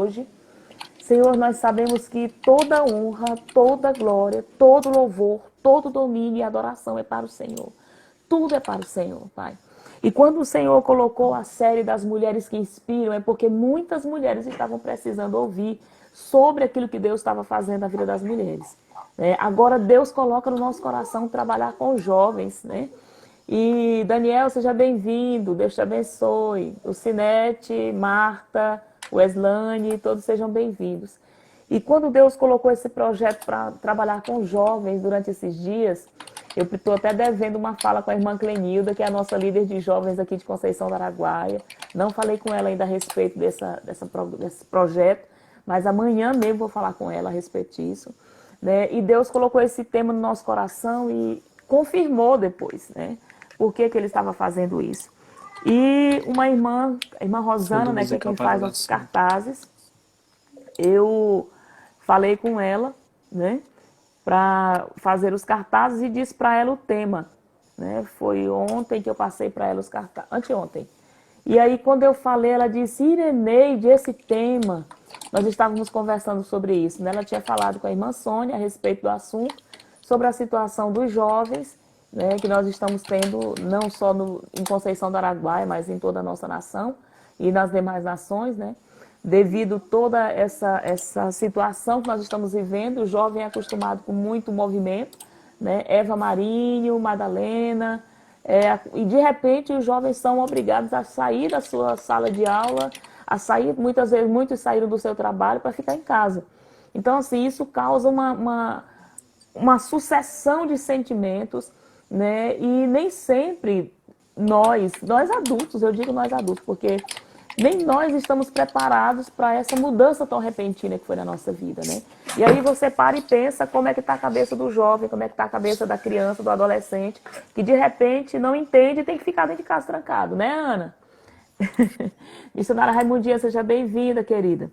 hoje. Senhor, nós sabemos que toda honra, toda glória, todo louvor, todo domínio e adoração é para o Senhor. Tudo é para o Senhor, Pai. E quando o Senhor colocou a série das mulheres que inspiram, é porque muitas mulheres estavam precisando ouvir sobre aquilo que Deus estava fazendo na vida das mulheres. Agora Deus coloca no nosso coração trabalhar com jovens, né? E Daniel, seja bem-vindo, Deus te abençoe. O Sinete, Marta, o Eslane, todos sejam bem-vindos. E quando Deus colocou esse projeto para trabalhar com jovens durante esses dias, eu estou até devendo uma fala com a irmã Clenilda, que é a nossa líder de jovens aqui de Conceição do Araguaia. Não falei com ela ainda a respeito desse projeto, mas amanhã mesmo vou falar com ela a respeito disso. Né? E Deus colocou esse tema no nosso coração e confirmou depois, né? Por que Ele estava fazendo isso. E uma irmã, a irmã Rosana, né, que é quem faz nossos cartazes, eu falei com ela, né, para fazer os cartazes e disse para ela o tema. Né? Foi ontem que eu passei para ela os cartazes, anteontem. E aí quando eu falei, ela disse, Ireneide, esse tema, nós estávamos conversando sobre isso. Né? Ela tinha falado com a irmã Sônia a respeito do assunto, sobre a situação dos jovens, né, que nós estamos tendo não só em Conceição do Araguaia, mas em toda a nossa nação e nas demais nações, né, devido a toda essa situação que nós estamos vivendo. O jovem é acostumado com muito movimento, né, Eva Marinho, Madalena, e de repente os jovens são obrigados a sair da sua sala de aula, a sair, muitas vezes muitos saíram do seu trabalho para ficar em casa. Então, assim, isso causa uma sucessão de sentimentos, né? E nem sempre nós adultos, eu digo nós adultos, porque nem nós estamos preparados para essa mudança tão repentina que foi na nossa vida, né? E aí você para e pensa como é que está a cabeça do jovem, como é que está a cabeça da criança, do adolescente, que de repente não entende e tem que ficar dentro de casa trancado, né, Ana? Missionária Raimundinha, seja bem-vinda, querida.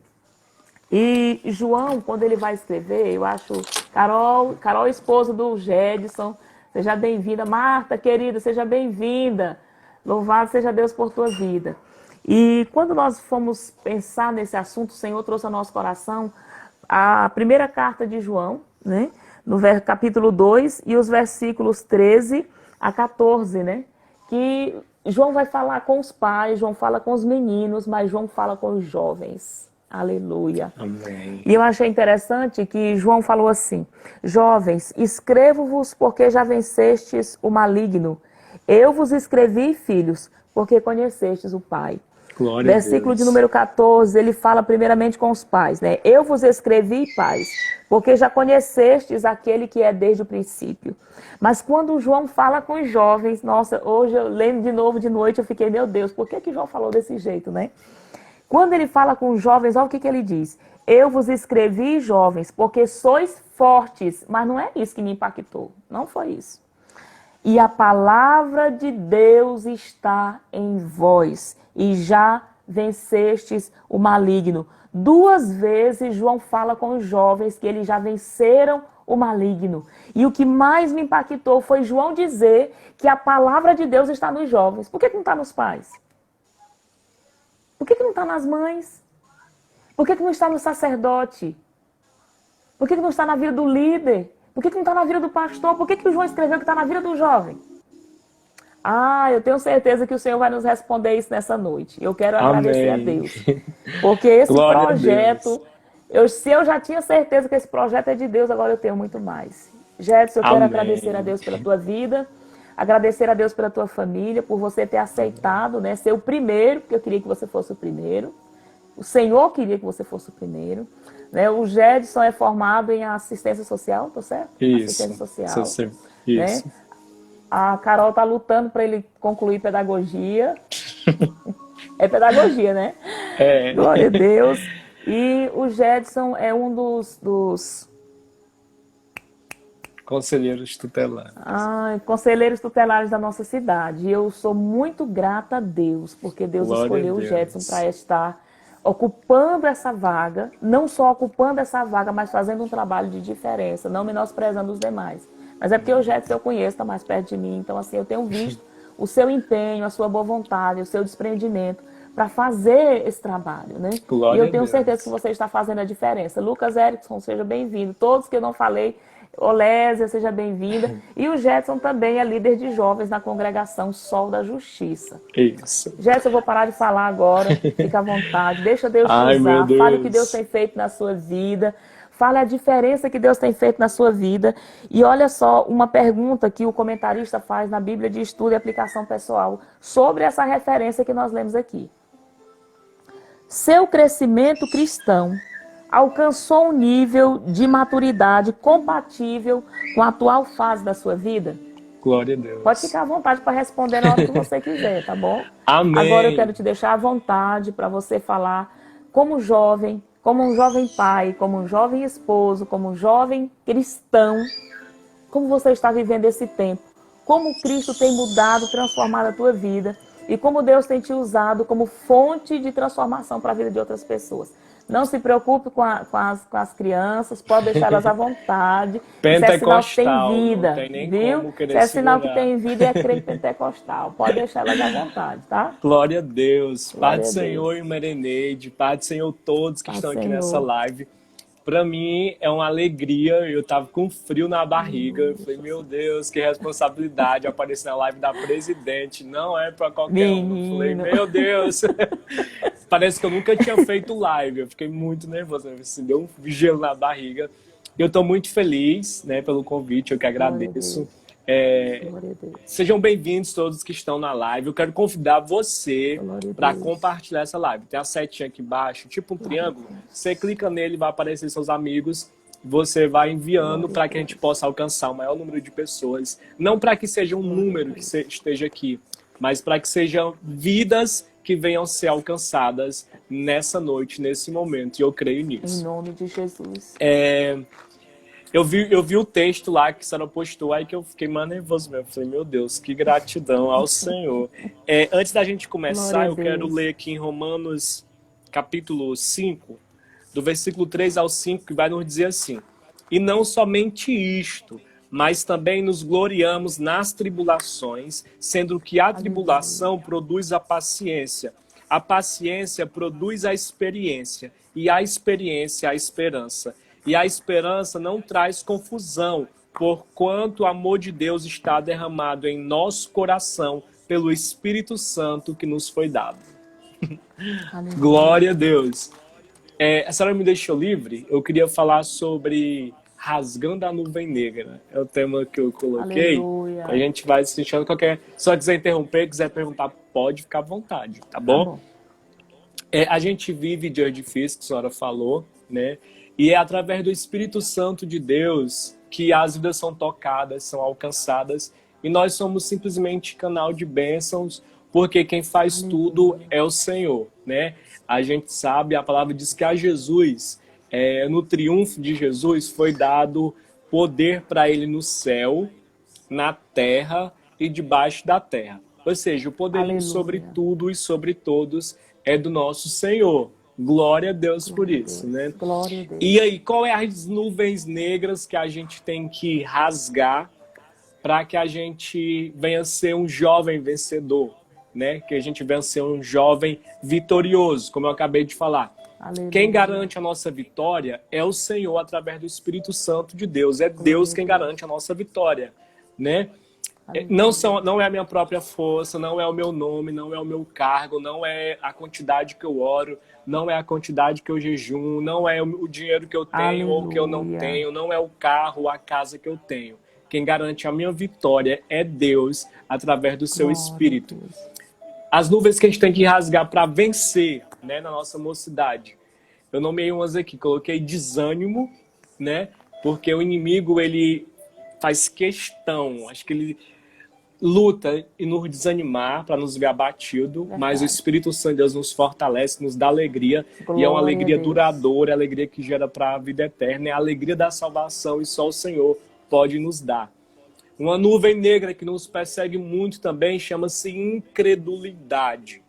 E João, quando ele vai escrever, eu acho, Carol, esposa do Gedson, seja bem-vinda. Marta, querida, seja bem-vinda. Louvado seja Deus por tua vida. E quando nós fomos pensar nesse assunto, o Senhor trouxe ao nosso coração a primeira carta de João, né? No capítulo 2 e os versículos 13 a 14, né? Que João vai falar com os pais, João fala com os meninos, mas João fala com os jovens. Aleluia. Amém. E eu achei interessante que João falou assim: jovens, escrevo-vos porque já vencestes o maligno. Eu vos escrevi, filhos, porque conhecestes o Pai. Glória Versículo a Deus. de número 14, ele fala primeiramente com os pais, né? Eu vos escrevi, pais, porque já conhecestes aquele que é desde o princípio. Mas quando João fala com os jovens, nossa, hoje eu lendo de novo de noite, eu fiquei, meu Deus, por que João falou desse jeito, né? Quando ele fala com os jovens, olha o que ele diz. Eu vos escrevi, jovens, porque sois fortes. Mas não é isso que me impactou. Não foi isso. E a palavra de Deus está em vós. E já vencestes o maligno. 2 vezes João fala com os jovens que eles já venceram o maligno. E o que mais me impactou foi João dizer que a palavra de Deus está nos jovens. Por que não está nos pais? Por que não está nas mães? Por que não está no sacerdote? Por que não está na vida do líder? Por que não está na vida do pastor? Por que o João escreveu que está na vida do jovem? Ah, eu tenho certeza que o Senhor vai nos responder isso nessa noite. Eu quero agradecer a Deus. Porque esse projeto, se eu já tinha certeza que esse projeto é de Deus, agora eu tenho muito mais. Jetson, eu quero agradecer a Deus pela tua vida. Agradecer a Deus pela tua família, por você ter aceitado, né, ser o primeiro, porque eu queria que você fosse o primeiro. O Senhor queria que você fosse o primeiro. Né? O Gedson é formado em assistência social, tá certo? Isso. Assistência social. Isso. Né? A Carol está lutando para ele concluir pedagogia. É pedagogia, né? É. Glória a Deus. E o Gedson é um dos conselheiros tutelares. Conselheiros tutelares da nossa cidade. E eu sou muito grata a Deus, porque Deus escolheu o Gedson para estar ocupando essa vaga, não só ocupando essa vaga, mas fazendo um trabalho de diferença, não menosprezando os demais. Mas é porque o Gedson eu conheço, está mais perto de mim, então assim, eu tenho visto o seu empenho, a sua boa vontade, o seu desprendimento para fazer esse trabalho, né? Glória E eu a tenho Deus. certeza que você está fazendo a diferença. Lucas Erickson, seja bem-vindo. Todos que eu não falei, Olésia, seja bem-vinda. E o Jetson também é líder de jovens na congregação Sol da Justiça. Isso. Jetson, eu vou parar de falar agora. Fica à vontade. Deixa Deus te Ai, meu usar. Fale o que Deus Deus. tem feito na sua vida. Fale a diferença que Deus tem feito na sua vida. E olha só, uma pergunta que o comentarista faz na Bíblia de Estudo e Aplicação Pessoal sobre essa referência que nós lemos aqui. Seu crescimento cristão alcançou um nível de maturidade compatível com a atual fase da sua vida? Glória a Deus. Pode ficar à vontade para responder na hora que você quiser, tá bom? Amém. Agora eu quero te deixar à vontade para você falar como um jovem pai, como um jovem esposo, como um jovem cristão, como você está vivendo esse tempo, como Cristo tem mudado, transformado a tua vida e como Deus tem te usado como fonte de transformação para a vida de outras pessoas. Não se preocupe com as crianças, pode deixar elas à vontade. Isso é sinal que tem vida, não tem nem viu? como querer Isso é sinal que segurar. tem vida e é crente pentecostal. Pode deixar elas à vontade, tá? Glória a Deus. Glória Pai do a Senhor e Mareneide, Pai do Senhor todos que Pai estão aqui Senhor. nessa live. Para mim é uma alegria, eu tava com frio na barriga, eu falei, meu Deus, que responsabilidade aparecer na live da presidente, não é para qualquer um. Eu falei, meu Deus, parece que eu nunca tinha feito live, eu fiquei muito nervoso, assim, deu um gelo na barriga. Eu estou muito feliz, né, pelo convite, eu que agradeço. Sejam bem-vindos todos que estão na live. Eu quero convidar você para compartilhar essa live. Tem a setinha aqui embaixo, tipo um triângulo. Você clica nele, vai aparecer seus amigos. Você vai enviando para que a gente possa alcançar o maior número de pessoas. Não para que seja um número que esteja aqui, mas para que sejam vidas que venham ser alcançadas nessa noite, nesse momento. E eu creio nisso. Em nome de Jesus. Eu vi o texto lá que a senhora postou, aí que eu fiquei mais nervoso mesmo. Falei, meu Deus, que gratidão ao Senhor. Antes da gente começar, eu quero ler aqui em Romanos, capítulo 5, do versículo 3 ao 5, que vai nos dizer assim: e não somente isto, mas também nos gloriamos nas tribulações, sendo que a tribulação produz a paciência produz a experiência, e a experiência a esperança. E a esperança não traz confusão, porquanto o amor de Deus está derramado em nosso coração pelo Espírito Santo que nos foi dado. Glória a Deus. A senhora me deixou livre, eu queria falar sobre Rasgando a Nuvem Negra. É o tema que eu coloquei. Aleluia. A gente vai assistindo qualquer... Se só quiser interromper, quiser perguntar, pode ficar à vontade, tá bom? Tá bom. A gente vive dias difíceis, que a senhora falou, né? E é através do Espírito Santo de Deus que as vidas são tocadas, são alcançadas. E nós somos simplesmente canal de bênçãos, porque quem faz tudo é o Senhor, né? A gente sabe, a palavra diz que a Jesus, no triunfo de Jesus, foi dado poder para ele no céu, na terra e debaixo da terra. Ou seja, o poder sobre tudo e sobre todos é do nosso Senhor. Glória a Deus por isso, né? Glória a Deus. E aí, qual é as nuvens negras que a gente tem que rasgar para que a gente venha ser um jovem vencedor, né? Que a gente venha ser um jovem vitorioso, como eu acabei de falar. Aleluia. Quem garante a nossa vitória é o Senhor através do Espírito Santo de Deus. É Deus quem garante a nossa vitória, né? Não é a minha própria força, não é o meu nome, não é o meu cargo, não é a quantidade que eu oro, não é a quantidade que eu jejuo, não é o dinheiro que eu tenho Aleluia. Ou que eu não tenho, não é o carro ou a casa que eu tenho. Quem garante a minha vitória é Deus, através do seu Espírito. As nuvens que a gente tem que rasgar para vencer, né, na nossa mocidade. Eu nomeei umas aqui, coloquei desânimo, né, porque o inimigo, ele faz questão, acho que ele luta e nos desanimar para nos ver abatido, mas o Espírito Santo de Deus nos fortalece, nos dá alegria, e é uma alegria duradoura, é a alegria que gera para a vida eterna, é a alegria da salvação e só o Senhor pode nos dar. Uma nuvem negra que nos persegue muito também chama-se incredulidade.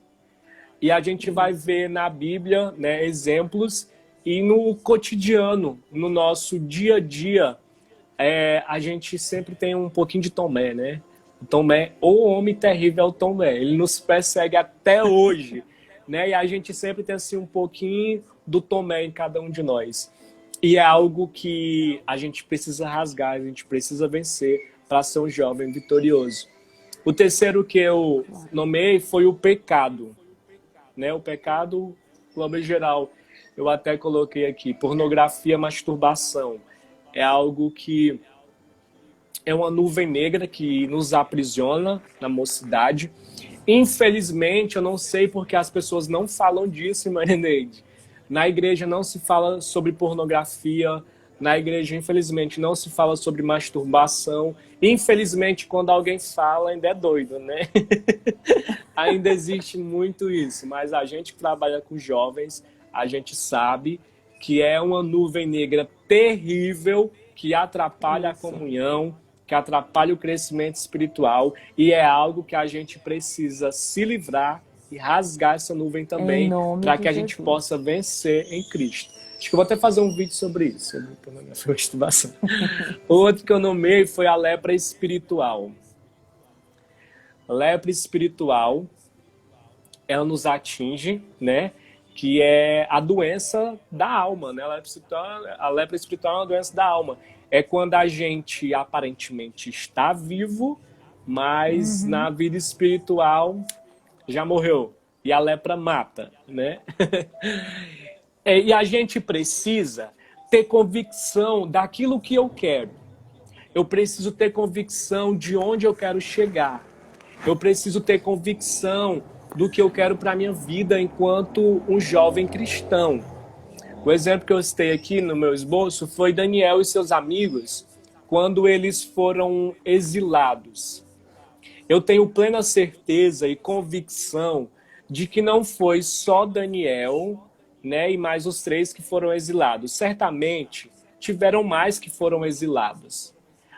E a gente vai ver na Bíblia, né, exemplos, e no cotidiano, no nosso dia a dia, a gente sempre tem um pouquinho de Tomé, né? O Tomé, o homem terrível é o Tomé. Ele nos persegue até hoje. né? E a gente sempre tem assim um pouquinho do Tomé em cada um de nós. E é algo que a gente precisa rasgar, a gente precisa vencer para ser um jovem vitorioso. O terceiro que eu nomeei foi o pecado, né? O pecado, de forma geral, eu até coloquei aqui, pornografia, masturbação. É algo que é uma nuvem negra que nos aprisiona na mocidade. Infelizmente, eu não sei porque as pessoas não falam disso, Marineide. Na igreja não se fala sobre pornografia, na igreja, infelizmente, não se fala sobre masturbação. Infelizmente, quando alguém fala, ainda é doido, né? Ainda existe muito isso, mas a gente que trabalha com jovens, a gente sabe que é uma nuvem negra terrível que atrapalha a comunhão, que atrapalha o crescimento espiritual, e é algo que a gente precisa se livrar e rasgar essa nuvem também, para que a gente possa vencer em Cristo. Acho que eu vou até fazer um vídeo sobre isso, sobre pornografia e masturbação. O outro que eu nomeei foi a lepra espiritual. A lepra espiritual, ela nos atinge, que é a doença da alma, né? A lepra espiritual é uma doença da alma. É quando a gente aparentemente está vivo, mas na vida espiritual já morreu. E a lepra mata, né? E a gente precisa ter convicção daquilo que eu quero. Eu preciso ter convicção de onde eu quero chegar. Eu preciso ter convicção do que eu quero para a minha vida enquanto um jovem cristão. O exemplo que eu citei aqui no meu esboço foi Daniel e seus amigos quando eles foram exilados. Eu tenho plena certeza e convicção de que não foi só Daniel, né, e mais os 3 que foram exilados. Certamente tiveram mais que foram exilados.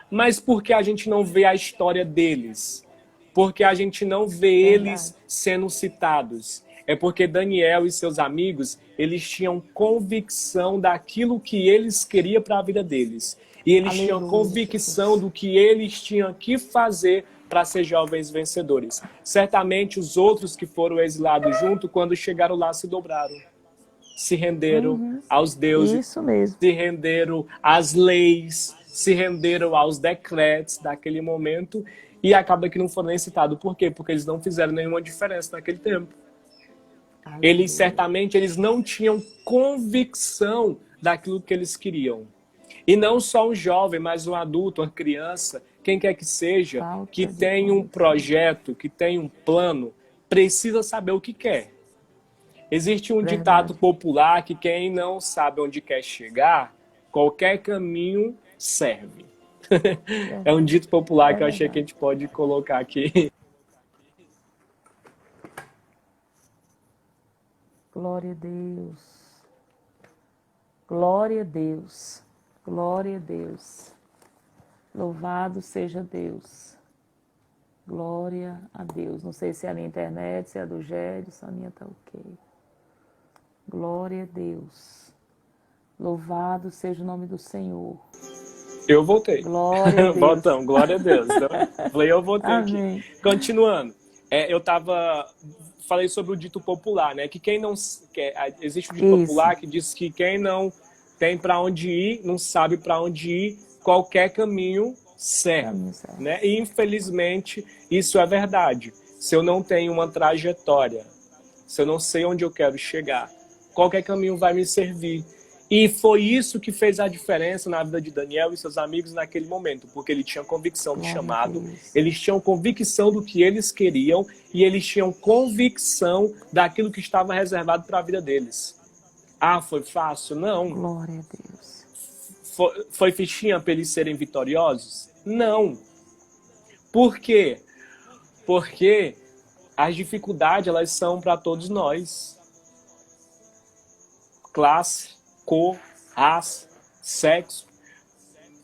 Mas por que a gente não vê a história deles? Porque a gente não vê eles sendo citados. É porque Daniel e seus amigos, eles tinham convicção daquilo que eles queriam para a vida deles. E eles tinham convicção do que eles tinham que fazer para ser jovens vencedores. Certamente os outros que foram exilados junto, quando chegaram lá, se dobraram. Se renderam aos deuses, se renderam às leis, se renderam aos decretos daquele momento e acaba que não foram nem citados. Por quê? Porque eles não fizeram nenhuma diferença naquele tempo. Eles certamente não tinham convicção daquilo que eles queriam. E não só um jovem, mas um adulto, uma criança, quem quer que seja, que tem um projeto, que tem um plano, precisa saber o que quer. Existe um ditado popular que quem não sabe onde quer chegar, qualquer caminho serve. É um dito popular que eu achei que a gente pode colocar aqui. Glória a Deus. Glória a Deus. Glória a Deus. Louvado seja Deus. Glória a Deus. Não sei se é a minha internet, se é a do Gédio, se a minha tá ok. Glória a Deus. Louvado seja o nome do Senhor. Eu voltei. Glória a Deus. Voltamos, glória a Deus. Então, falei, eu voltei Amém. aqui. Continuando. Falei sobre o dito popular, né? Que quem não... existe um dito popular que diz que quem não tem para onde ir, não sabe para onde ir, qualquer caminho serve. Né? E, infelizmente, isso é verdade. Se eu não tenho uma trajetória, se eu não sei onde eu quero chegar, qualquer caminho vai me servir. E foi isso que fez a diferença na vida de Daniel e seus amigos naquele momento, porque eles tinham convicção do chamado, eles tinham convicção do que eles queriam e eles tinham convicção daquilo que estava reservado para a vida deles. Ah, foi fácil? Não. Glória a Deus. Foi fichinha para eles serem vitoriosos? Não. Por quê? Porque as dificuldades, elas são para todos nós. Classe, cor, raça, sexo,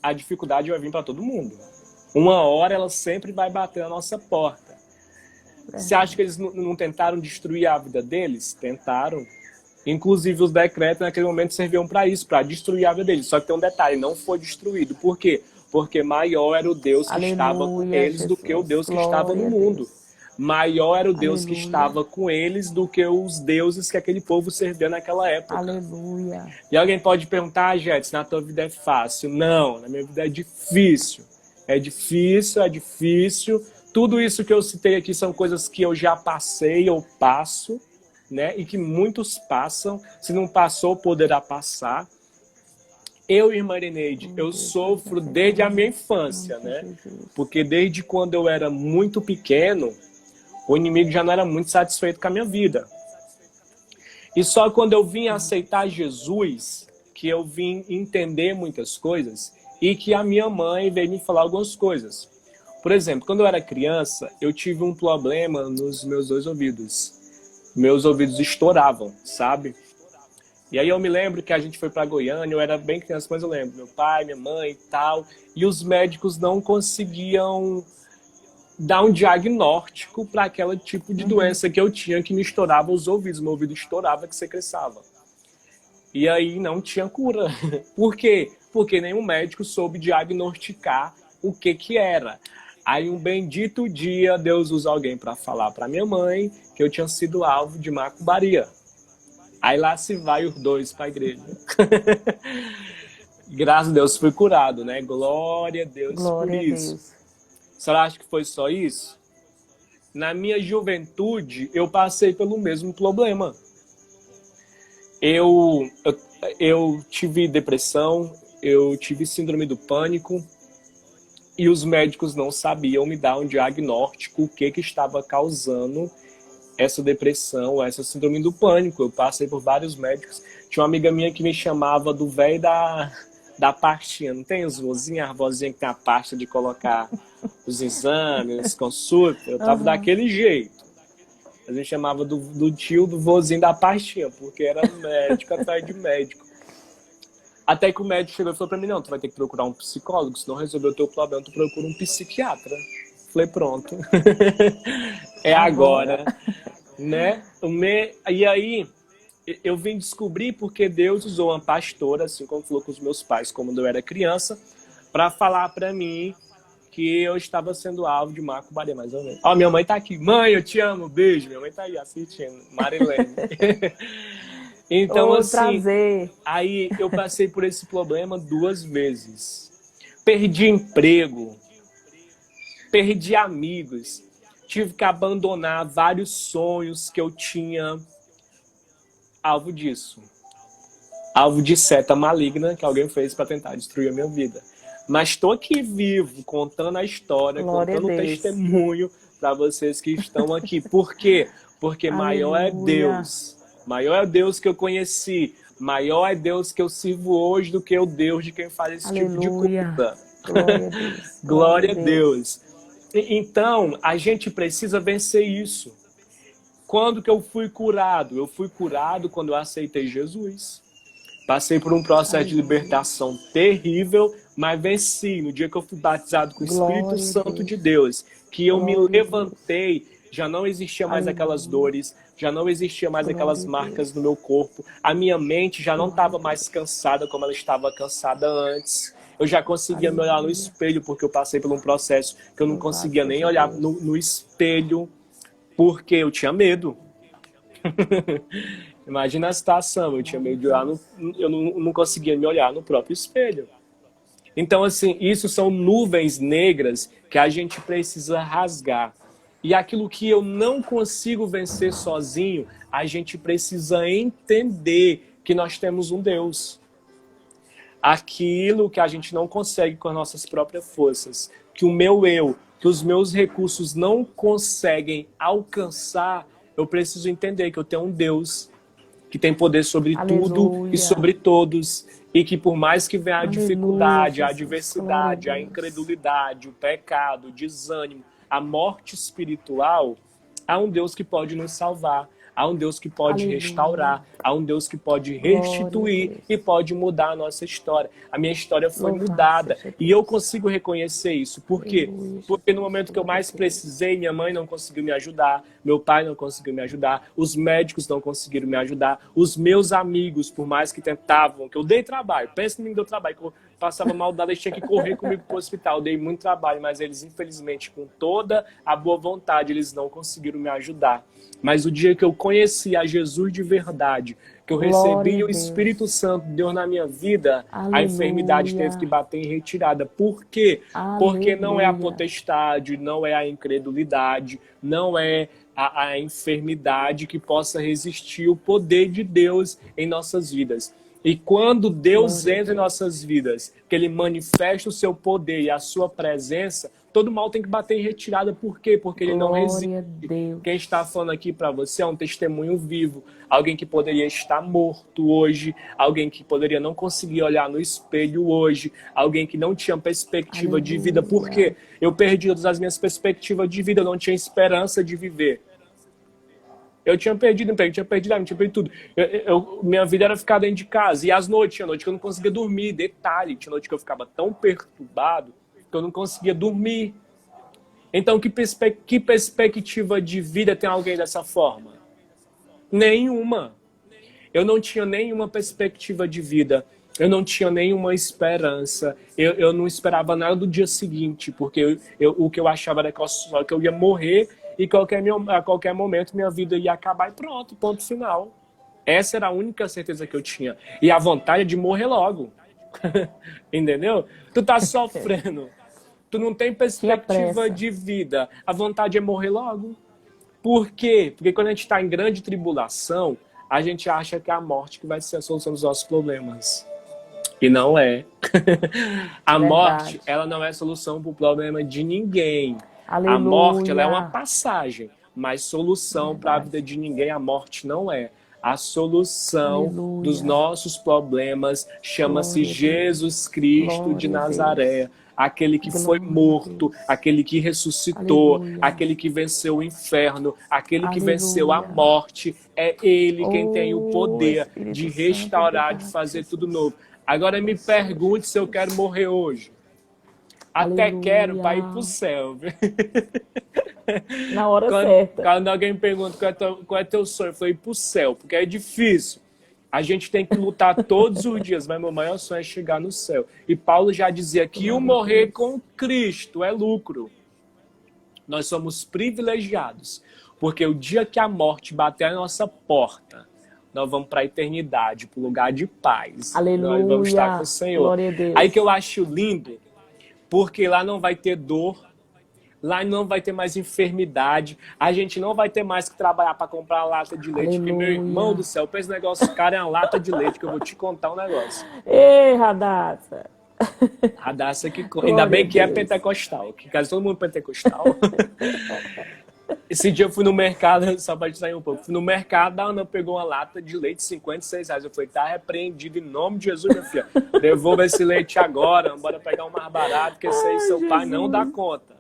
a dificuldade vai vir para todo mundo. Uma hora ela sempre vai bater na nossa porta. Você acha que eles não tentaram destruir a vida deles? Tentaram. Inclusive os decretos naquele momento serviam para isso, para destruir a vida deles. Só que tem um detalhe, não foi destruído. Por quê? Porque maior era o Deus que estava com eles do que o Deus que estava no mundo. maior era o Deus que Aleluia. estava com eles do que os deuses que aquele povo servia naquela época. Aleluia. E alguém pode perguntar, Jets, na tua vida é fácil? Não, na minha vida é difícil. É difícil, é difícil. Tudo isso que eu citei aqui são coisas que eu já passei, eu passo, né? E que muitos passam. Se não passou, poderá passar. Eu, irmã Ireneide, eu sofro desde a minha infância, né? Porque desde quando eu era muito pequeno, o inimigo já não era muito satisfeito com a minha vida. E só quando eu vim aceitar Jesus, que eu vim entender muitas coisas e que a minha mãe veio me falar algumas coisas. Por exemplo, quando eu era criança, eu tive um problema nos meus 2 ouvidos. Meus ouvidos estouravam, sabe? E aí eu me lembro que a gente foi para Goiânia, eu era bem criança, mas eu lembro, meu pai, minha mãe e tal, e os médicos não conseguiam dar um diagnóstico para aquele tipo de doença que eu tinha, que me estourava os ouvidos, meu ouvido estourava, que secreçava. E aí não tinha cura. Por quê? Porque nenhum médico soube diagnosticar o que era. Aí um bendito dia, Deus usa alguém para falar para minha mãe que eu tinha sido alvo de macumbaria. Aí lá se vai os 2 para a igreja. Graças a Deus fui curado, né? Glória a Deus Glória por a isso. Deus. Você acha que foi só isso? Na minha juventude, eu passei pelo mesmo problema. Eu tive depressão, eu tive síndrome do pânico, e os médicos não sabiam me dar um diagnóstico, o que estava causando essa depressão, essa síndrome do pânico. Eu passei por vários médicos. Tinha uma amiga minha que me chamava do velho da pastinha. Não tem os vozinhos, a vozinha que tem a pasta de colocar os exames, consulta? Eu tava daquele jeito. A gente chamava do tio, do vozinho da pastinha, porque era médico atrás de médico. Até que o médico chegou e falou pra mim, não, tu vai ter que procurar um psicólogo, se não resolver o teu problema, tu procura um psiquiatra. Falei, pronto. É agora. Né? E aí, eu vim descobrir porque Deus usou uma pastora, assim como falou com os meus pais, quando eu era criança, para falar para mim que eu estava sendo alvo de macumbaria, mais ou menos. Ó, minha mãe tá aqui. Mãe, eu te amo. Beijo. Minha mãe tá aí assistindo. Marilene. Então, assim, prazer. Aí eu passei por esse problema 2 vezes. Perdi emprego. Perdi amigos. Tive que abandonar vários sonhos que eu tinha alvo disso. Alvo de seta maligna que alguém fez para tentar destruir a minha vida. Mas estou aqui vivo, contando a história, Glória contando o testemunho para vocês que estão aqui. Por quê? Porque maior é Deus. Maior é Deus que eu conheci. Maior é Deus que eu sirvo hoje do que o Deus de quem faz esse tipo de coisa. Glória a Deus. Glória a Deus. Então, a gente precisa vencer isso. Quando que eu fui curado? Eu fui curado quando eu aceitei Jesus. Passei por um processo de libertação terrível, mas venci. No dia que eu fui batizado com o Espírito Santo de Deus, que eu me levantei, já não existia mais aquelas dores, já não existia mais aquelas marcas no meu corpo. A minha mente já não estava mais cansada como ela estava cansada antes. Eu já conseguia me olhar no espelho, porque eu passei por um processo que eu não conseguia nem olhar no espelho, porque eu tinha medo. Imagina a situação, eu tinha medo de olhar, eu não conseguia me olhar no próprio espelho. Então, assim, isso são nuvens negras que a gente precisa rasgar. E aquilo que eu não consigo vencer sozinho, a gente precisa entender que nós temos um Deus. Aquilo que a gente não consegue com as nossas próprias forças, que o meu eu, que os meus recursos não conseguem alcançar, eu preciso entender que eu tenho um Deus que tem poder sobre tudo e sobre todos, e que por mais que venha a dificuldade, a adversidade, a incredulidade, o pecado, o desânimo, a morte espiritual, há um Deus que pode nos salvar, há um Deus que pode restaurar, há um Deus que pode restituir e pode mudar a nossa história. A minha história foi mudada e eu consigo reconhecer isso. Por quê? Porque no momento que eu mais precisei, minha mãe não conseguiu me ajudar, meu pai não conseguiu me ajudar, os médicos não conseguiram me ajudar, os meus amigos, por mais que tentavam, que eu dei trabalho, pensa em mim, deu trabalho, passava mal dado, eles tinham que correr comigo pro hospital. Eu dei muito trabalho, mas eles, infelizmente, com toda a boa vontade, eles não conseguiram me ajudar. Mas o dia que eu conheci a Jesus de verdade, que eu Glória recebi a o Deus. Espírito Santo de Deus na minha vida, a Aleluia. enfermidade teve que bater em retirada. Por quê? Porque não é a Aleluia. potestade, não é a incredulidade, não é a enfermidade que possa resistir o poder de Deus em nossas vidas. E quando Deus Glória a entra em Deus. nossas vidas, que Ele manifesta o seu poder e a sua presença, todo mal tem que bater em retirada. Por quê? Porque Ele não resiste. Glória a Deus. Quem está falando aqui para você é um testemunho vivo. Alguém que poderia estar morto hoje, alguém que poderia não conseguir olhar no espelho hoje, alguém que não tinha perspectiva de vida. Por quê? Eu perdi todas as minhas perspectivas de vida, eu não tinha esperança de viver. Eu tinha perdido emprego, tinha perdido tudo. Minha vida era ficar dentro de casa. E às noites, tinha noite que eu não conseguia dormir. Detalhe, tinha noite que eu ficava tão perturbado que eu não conseguia dormir. Então, que perspectiva de vida tem alguém dessa forma? Nenhuma. Eu não tinha nenhuma perspectiva de vida. Eu não tinha nenhuma esperança. Eu não esperava nada do dia seguinte, porque o que eu achava era que eu ia morrer e a qualquer momento minha vida ia acabar e pronto, ponto final. Essa era a única certeza que eu tinha. E a vontade de morrer logo. Entendeu? Tu tá sofrendo. Tu não tem perspectiva de vida. A vontade é morrer logo. Por quê? Porque quando a gente está em grande tribulação, a gente acha que é a morte que vai ser a solução dos nossos problemas. E não é. A morte, ela não é a solução para o problema de ninguém. Aleluia. A morte, ela é uma passagem, mas solução para a vida de ninguém, a morte não é. A solução Aleluia. dos nossos problemas chama-se Jesus Cristo de Nazaré. Aquele que foi morto, aquele que ressuscitou, Aleluia. aquele que venceu o inferno, aquele que venceu a morte. É Ele quem tem o poder de restaurar, de fazer tudo novo. Agora me pergunte se eu quero morrer hoje. Até quero para ir para o céu. Na hora certa. Quando alguém me pergunta qual é teu sonho, eu falei, ir para o céu, porque é difícil. A gente tem que lutar todos os dias, mas meu maior sonho é chegar no céu. E Paulo já dizia que o morrer com Cristo é lucro. Nós somos privilegiados, porque o dia que a morte bater a nossa porta, nós vamos para a eternidade, para o lugar de paz. Aleluia. Nós vamos estar com o Senhor. Glória a Deus. Aí que eu acho lindo, porque lá não vai ter dor, lá não vai ter mais enfermidade, a gente não vai ter mais que trabalhar para comprar lata de leite. Porque, meu irmão do céu, pensa negócio, cara, é uma lata de leite, que eu vou te contar um negócio. Ei, Radassa. Radassa que... Ainda bem que é pentecostal, que quase todo mundo é pentecostal. Esse dia eu fui no mercado, só para te sair um pouco, fui no mercado, a Ana pegou uma lata de leite, R$56. Eu falei, tá repreendido em nome de Jesus, minha filha. Devolva esse leite agora, bora pegar um mais barato, porque esse aí seu Jesus. Pai não dá conta.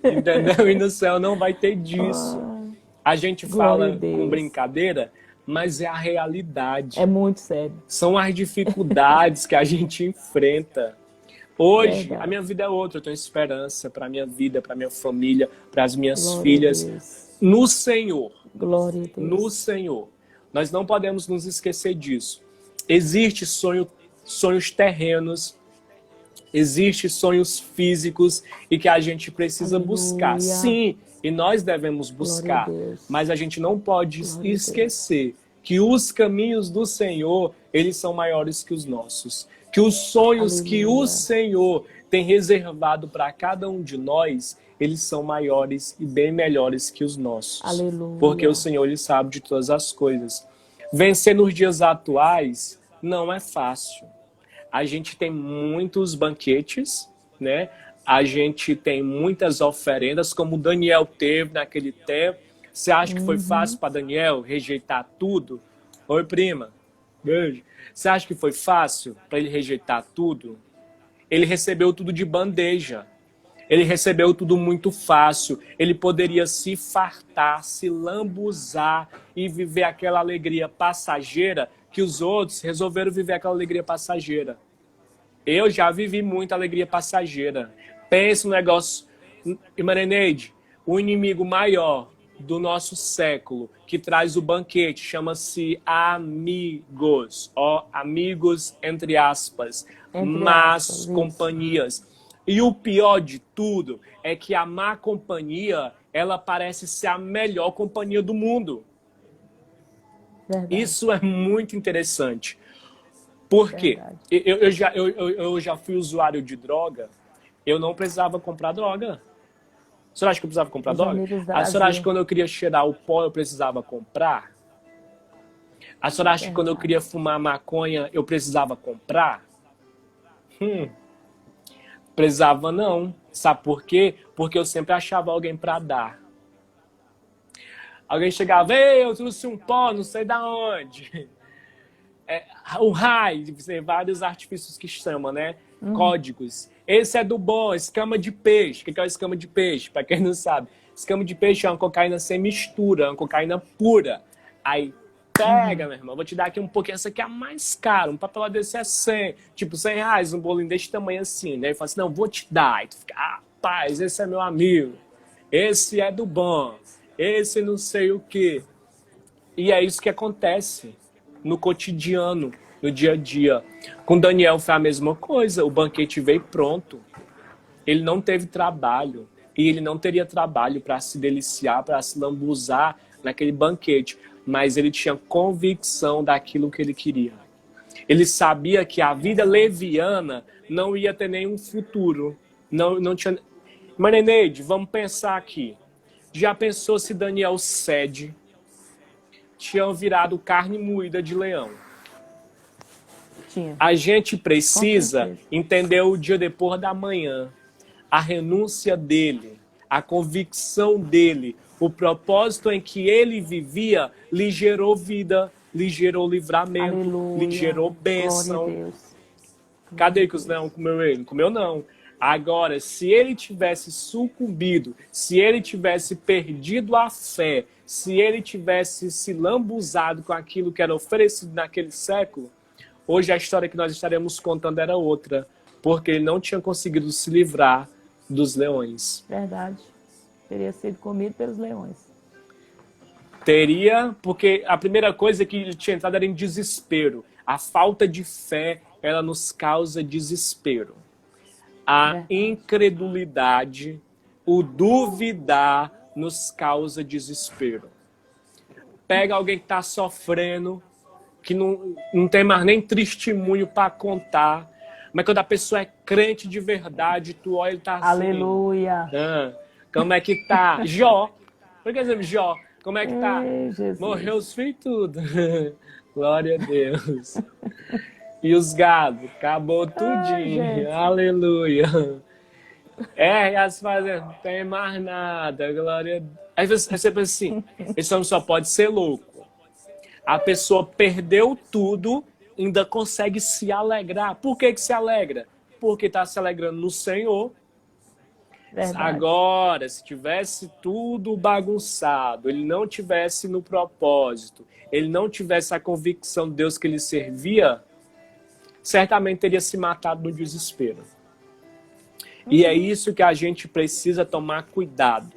Entendeu? E no céu não vai ter disso. A gente fala com brincadeira, mas é a realidade. É muito sério. São as dificuldades que a gente enfrenta. Hoje, a minha vida é outra. Eu tenho esperança para a minha vida, para a minha família, para as minhas filhas. No Senhor. Glória a Deus. No Senhor. Nós não podemos nos esquecer disso. Existem sonhos terrenos, existem sonhos físicos e que a gente precisa buscar. Sim, e nós devemos buscar. Mas a gente não pode esquecer que os caminhos do Senhor, eles são maiores que os nossos. Que os sonhos que o Senhor tem reservado para cada um de nós, eles são maiores e bem melhores que os nossos. Aleluia. Porque o Senhor, ele sabe de todas as coisas. Vencer nos dias atuais não é fácil. A gente tem muitos banquetes, né? A gente tem muitas oferendas, como Daniel teve naquele tempo. Você acha que foi fácil para Daniel rejeitar tudo? Oi, prima. Beijo. Você acha que foi fácil para ele rejeitar tudo? Ele recebeu tudo de bandeja. Ele recebeu tudo muito fácil. Ele poderia se fartar, se lambuzar e viver aquela alegria passageira que os outros resolveram viver aquela alegria passageira. Eu já vivi muita alegria passageira. Pensa no negócio... Irmã Neide, o inimigo maior do nosso século, que traz o banquete, chama-se amigos, ó, amigos entre aspas, más companhias. E o pior de tudo é que a má companhia, ela parece ser a melhor companhia do mundo. Verdade. Isso é muito interessante. Por quê? Eu já fui usuário de droga, eu não precisava comprar droga. A senhora acha que eu precisava comprar droga? A senhora acha que quando eu queria cheirar o pó, eu precisava comprar? A senhora acha que quando eu queria fumar maconha, eu precisava comprar? Precisava não. Sabe por quê? Porque eu sempre achava alguém para dar. Alguém chegava, ei, eu trouxe um pó, não sei da onde. O raio, tem vários artifícios que chamam, né? Códigos. Esse é do bom, escama de peixe. O que é uma escama de peixe? Para quem não sabe. Escama de peixe é uma cocaína sem mistura, uma cocaína pura. Aí pega, meu irmão, vou te dar aqui um pouquinho. Essa aqui é a mais cara, um papel desse é 100. Tipo, R$100, um bolinho desse tamanho assim. Daí ele fala assim, não, vou te dar. Aí tu fica, rapaz, esse é meu amigo. Esse é do bom. Esse não sei o quê. E é isso que acontece no cotidiano, no dia a dia. Com Daniel foi a mesma coisa. O banquete veio pronto. Ele não teve trabalho. E ele não teria trabalho para se deliciar, para se lambuzar naquele banquete. Mas ele tinha convicção daquilo que ele queria. Ele sabia que a vida leviana não ia ter nenhum futuro. Não tinha... Mas, Neneide, vamos pensar aqui. Já pensou se Daniel cede? Tinham virado carne moída de leão. Tinha. A gente precisa entender o dia depois da manhã. A renúncia dele, a convicção dele, o propósito em que ele vivia, lhe gerou vida, lhe gerou livramento, Aleluia. lhe gerou bênção. Glória a Deus. Cadê que os leões comeu ele? Não comeu não. Agora, se ele tivesse sucumbido, se ele tivesse perdido a fé, se ele tivesse se lambuzado com aquilo que era oferecido naquele século, hoje a história que nós estaremos contando era outra, porque ele não tinha conseguido se livrar dos leões. Verdade. Teria sido comido pelos leões. Teria, porque a primeira coisa que ele tinha entrado era em desespero. A falta de fé, ela nos causa desespero. A incredulidade, o duvidar nos causa desespero. Pega alguém que está sofrendo, que não tem mais nem testemunho para contar, mas quando a pessoa é crente de verdade, tu olha e tá assim. Aleluia. Como é que tá? Jó. Por exemplo, Jó, como é que tá? Jesus. Morreu os filhos tudo. Glória a Deus. E os gados, acabou tudinho. Aleluia. E as fazendas, não tem mais nada. Glória a Deus. Aí você pensa assim, esse homem só pode ser louco. A pessoa perdeu tudo, ainda consegue se alegrar. Por que se alegra? Porque está se alegrando no Senhor. Verdade. Agora, se tivesse tudo bagunçado, ele não tivesse no propósito, ele não tivesse a convicção de Deus que ele servia, certamente teria se matado no desespero. E é isso que a gente precisa tomar cuidado.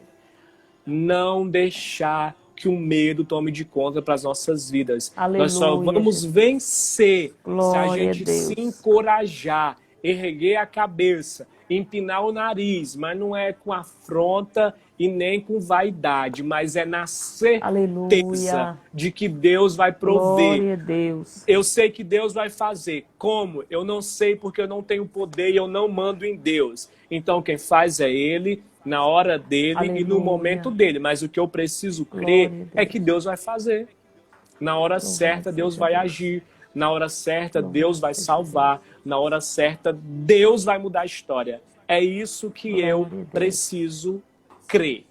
Não deixar que o medo tome de conta para as nossas vidas. Aleluia. Nós só vamos vencer Glória se a gente se encorajar, erguer a cabeça, empinar o nariz, mas não é com afronta e nem com vaidade, mas é na certeza Aleluia. de que Deus vai prover. Glória a Deus. Eu sei que Deus vai fazer. Como? Eu não sei porque eu não tenho poder e eu não mando em Deus. Então quem faz é Ele, na hora dele Aleluia. E no momento dele. Mas o que eu preciso crer é que Deus vai fazer. Na hora certa, Deus vai agir. Na hora certa, Deus vai salvar. Na hora certa, Deus vai mudar a história. É isso que eu preciso crer.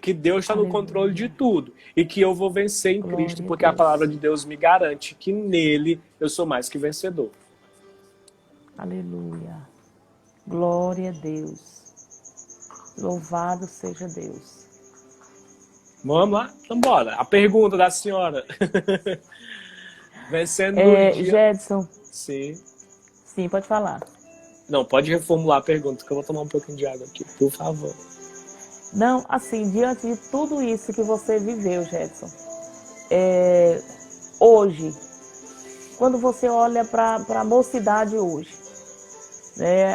Que Deus está no controle de tudo. E que eu vou vencer em Cristo, porque a palavra de Deus me garante que nele eu sou mais que vencedor. Aleluia. Glória a Deus. Louvado seja Deus. Vamos lá? Então bora. A pergunta da senhora. Vencendo o dia. Jedson. Sim. Sim, pode falar. Não, pode reformular a pergunta, que eu vou tomar um pouquinho de água aqui, por favor. Não, assim, diante de tudo isso que você viveu, Jetson, hoje, quando você olha para a mocidade hoje,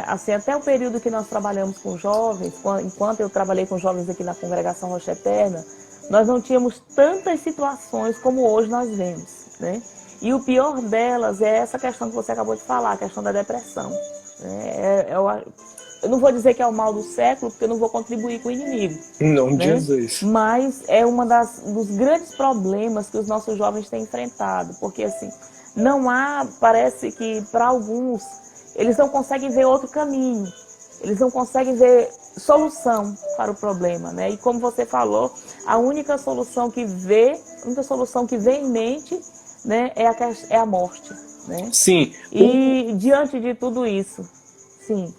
assim, até o período que nós trabalhamos com jovens, enquanto eu trabalhei com jovens aqui na Congregação Rocha Eterna, nós não tínhamos tantas situações como hoje nós vemos, né? E o pior delas é essa questão que você acabou de falar, a questão da depressão. Eu não vou dizer que é o mal do século, porque eu não vou contribuir com o inimigo. Em nome de né? Jesus. Mas é dos grandes problemas que os nossos jovens têm enfrentado. Porque, assim, não há, parece que para alguns, eles não conseguem ver outro caminho. Eles não conseguem ver solução para o problema, né? E como você falou, a única solução que vem em mente, né, é a morte, né? Sim. E diante de tudo isso, sim.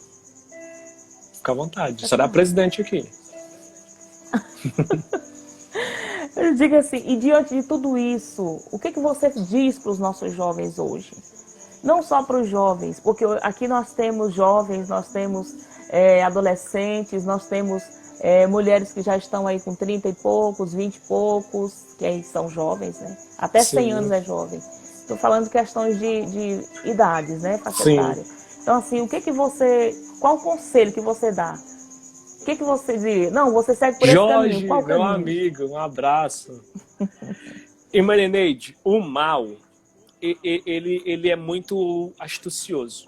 Fica à vontade. Só dá presidente aqui. Eu digo assim, e diante de tudo isso, o que você diz para os nossos jovens hoje? Não só para os jovens, porque aqui nós temos jovens, nós temos adolescentes, nós temos mulheres que já estão aí com 30 e poucos, 20 e poucos, que aí são jovens, né? Até 100 Sim. anos é jovem. Estou falando de questões de idades, né? Faixa etária. Então, assim, qual o conselho que você dá? O que você diria? Não, você segue por esse caminho. Qual Jorge, meu caminho? amigo, um abraço. Irmã Neide, o mal, ele é muito astucioso.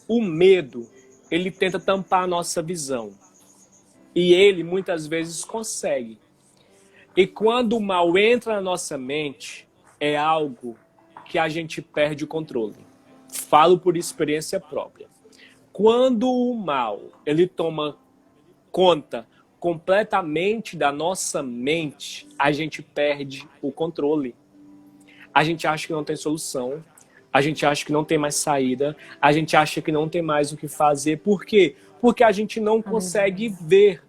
O medo, ele tenta tampar a nossa visão. E ele, muitas vezes, consegue. E quando o mal entra na nossa mente, é algo que a gente perde o controle. Falo por experiência própria. Quando o mal, ele toma conta completamente da nossa mente, a gente perde o controle. A gente acha que não tem solução, a gente acha que não tem mais saída, a gente acha que não tem mais o que fazer. Por quê? Porque a gente não consegue ver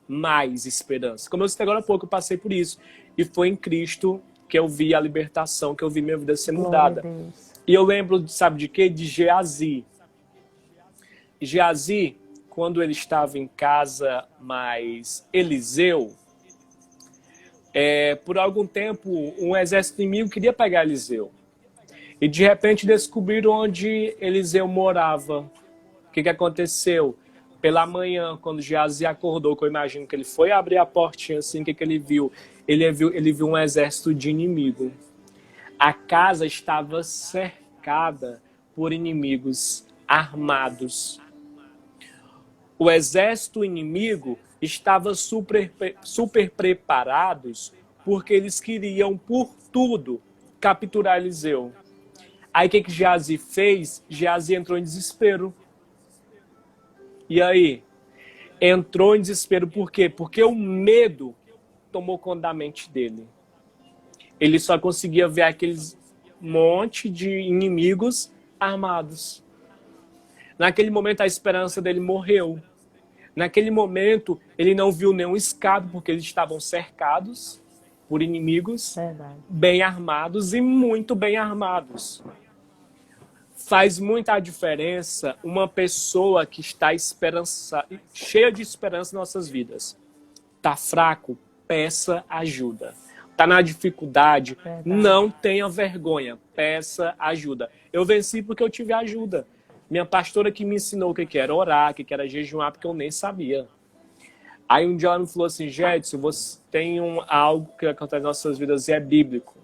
mais esperança. Como eu disse agora há pouco, eu passei por isso. E foi em Cristo que eu vi a libertação, que eu vi minha vida ser mudada. E eu lembro, sabe de quê? De Geazi. Geazi, quando ele estava em casa, mas Eliseu, por algum tempo, um exército inimigo queria pegar Eliseu. E de repente descobriram onde Eliseu morava. O que aconteceu? Pela manhã, quando Geazi acordou, que eu imagino que ele foi abrir a portinha assim, o que ele viu? Ele viu um exército de inimigo. A casa estava cercada por inimigos armados. O exército inimigo estava super preparados porque eles queriam, por tudo, capturar Eliseu. Aí o que Geazi fez? Geazi entrou em desespero. E aí? Entrou em desespero por quê? Porque o medo tomou conta da mente dele. Ele só conseguia ver aqueles monte de inimigos armados. Naquele momento a esperança dele morreu. Naquele momento ele não viu nenhum escape porque eles estavam cercados por inimigos bem armados e muito bem armados. Faz muita diferença uma pessoa que está cheia de esperança em nossas vidas. Tá fraco? Peça ajuda. Tá na dificuldade? Não tenha vergonha. Peça ajuda. Eu venci porque eu tive ajuda. Minha pastora que me ensinou o que era orar, o que era jejuar, porque eu nem sabia. Aí um dia ela me falou assim, Jedson, você tem algo que acontece nas nossas vidas e é bíblico.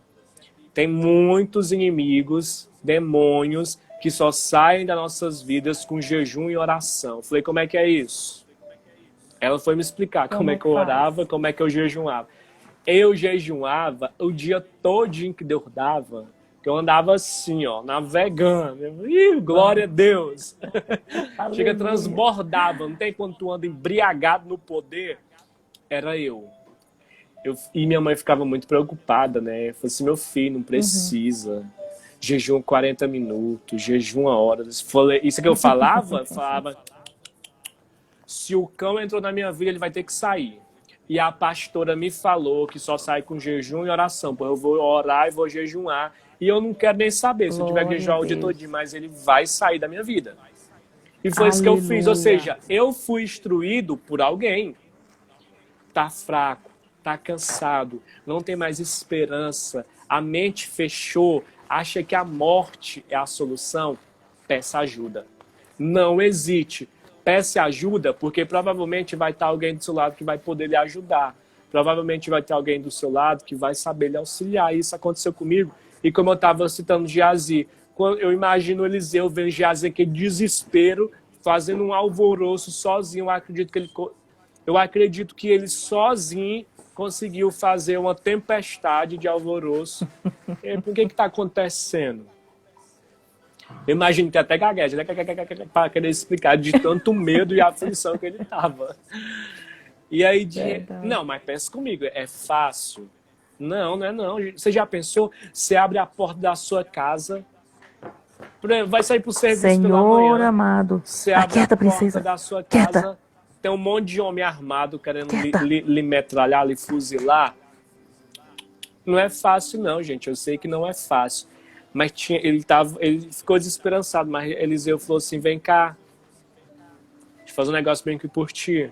Tem muitos inimigos, demônios, que só saem das nossas vidas com jejum e oração. Eu falei, como é que é isso? Ela foi me explicar como é que eu orava, como é que eu jejuava. Eu jejuava o dia todinho que Deus dava, que eu andava assim, ó, navegando. Ih, glória a Deus! Chega, transbordava. Não tem quando tu anda embriagado no poder? Era eu. E minha mãe ficava muito preocupada, né? Eu falei assim, meu filho, não precisa. Jejum 40 minutos, jejum 1 hora. Isso que eu falava, se o cão entrou na minha vida, ele vai ter que sair. E a pastora me falou que só sai com jejum e oração. Pô, eu vou orar e vou jejuar. E eu não quero nem saber se eu tiver que jejuar o dia todinho, mas ele vai sair da minha vida. E foi isso que eu fiz. Ou seja, eu fui instruído por alguém. está fraco, está cansado, não tem mais esperança, a mente fechou, acha que a morte é a solução, peça ajuda. Não hesite, peça ajuda, porque provavelmente vai estar alguém do seu lado que vai poder lhe ajudar. Provavelmente vai ter alguém do seu lado que vai saber lhe auxiliar. Isso aconteceu comigo. E como eu estava citando Geazi, eu imagino Eliseu vendo Geazi, aquele desespero, fazendo um alvoroço sozinho. Eu acredito que ele sozinho conseguiu fazer uma tempestade de alvoroço. O que está acontecendo? Eu imagino que até gagueja, né? Para querer explicar de tanto medo e aflição que ele estava. E aí, não, mas pensa comigo, é fácil? Não, não é não. Você já pensou? Você abre a porta da sua casa, vai sair para o serviço pela manhã. Senhor amado. Você abre Quieta, a porta princesa. da sua Quieta. casa, tem um monte de homem armado querendo lhe metralhar, lhe fuzilar. Não é fácil não, gente. Eu sei que não é fácil. Mas ele ficou desesperançado, mas Eliseu falou assim, vem cá, deixa eu fazer um negócio bem aqui por ti.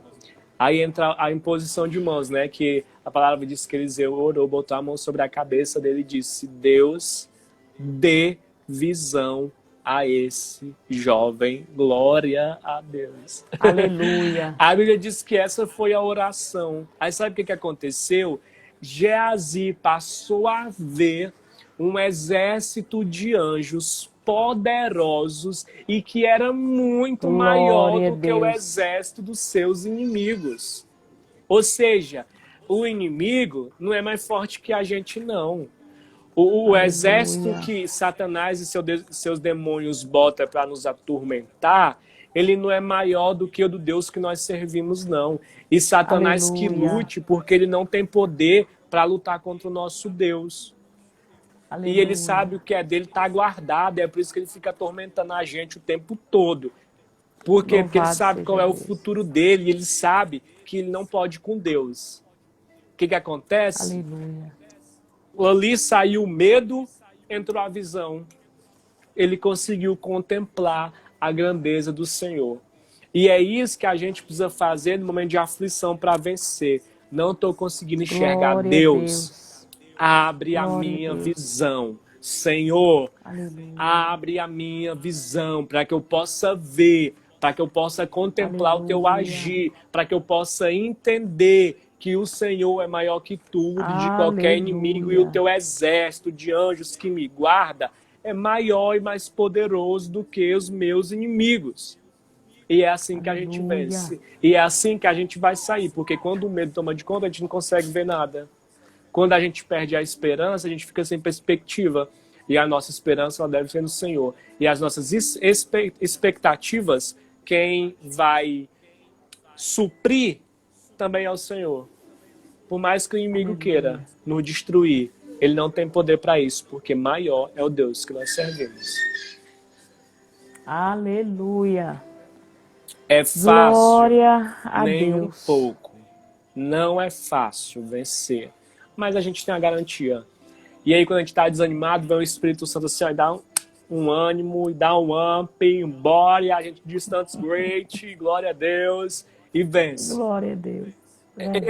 Aí entra a imposição de mãos, né? Que a palavra diz que Eliseu orou, botou a mão sobre a cabeça dele e disse, Deus, dê visão a esse jovem. Glória a Deus. Aleluia. A Bíblia diz que essa foi a oração. Aí sabe o que aconteceu? Geazi passou a ver um exército de anjos poderosos e que era muito maior do que o exército dos seus inimigos. Ou seja, o inimigo não é mais forte que a gente, não. O exército que Satanás e seus demônios botam para nos atormentar, ele não é maior do que o do Deus que nós servimos, não. E Satanás que lute, porque ele não tem poder para lutar contra o nosso Deus. Aleluia. E ele sabe o que é dele, está guardado. É por isso que ele fica atormentando a gente o tempo todo. Porque ele sabe qual é o futuro dele. E ele sabe que ele não pode ir com Deus. O que acontece? Aleluia. Ali saiu o medo, entrou a visão. Ele conseguiu contemplar a grandeza do Senhor. E é isso que a gente precisa fazer no momento de aflição para vencer. Não estou conseguindo enxergar Deus. Abre a minha visão. Senhor, aleluia, abre a minha visão para que eu possa ver, para que eu possa contemplar aleluia, o teu agir, para que eu possa entender que o Senhor é maior que tudo, de qualquer inimigo, e o teu exército de anjos que me guarda é maior e mais poderoso do que os meus inimigos. E é assim que a gente vence. E é assim que a gente vai sair, porque quando o medo toma de conta, a gente não consegue ver nada. Quando a gente perde a esperança, a gente fica sem perspectiva. E a nossa esperança ela deve ser no Senhor. E as nossas expectativas, quem vai suprir também é o Senhor. Por mais que o inimigo queira nos destruir, ele não tem poder para isso, porque maior é o Deus que nós servimos. Aleluia. É fácil, glória a nem Deus. Um pouco. Não é fácil vencer. Mas a gente tem a garantia. E aí, quando a gente está desanimado, vem o Espírito Santo assim, ó, dá um ânimo, dá um up, bora, e a gente diz tantos great, glória a Deus, e vence. Glória a Deus.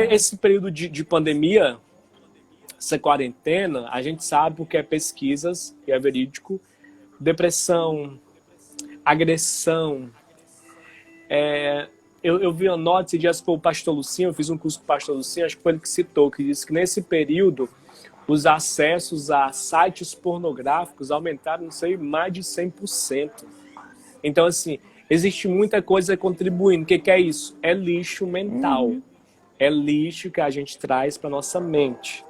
Esse período de pandemia, essa quarentena, a gente sabe porque é pesquisas, e é verídico, depressão, agressão. Eu vi uma nota, esse dia foi o pastor Lucinho, eu fiz um curso com o pastor Lucinho, acho que foi ele que citou, que disse que nesse período os acessos a sites pornográficos aumentaram, não sei, mais de 100%. Então, assim, existe muita coisa contribuindo. O que é isso? É lixo mental. É lixo que a gente traz para nossa mente.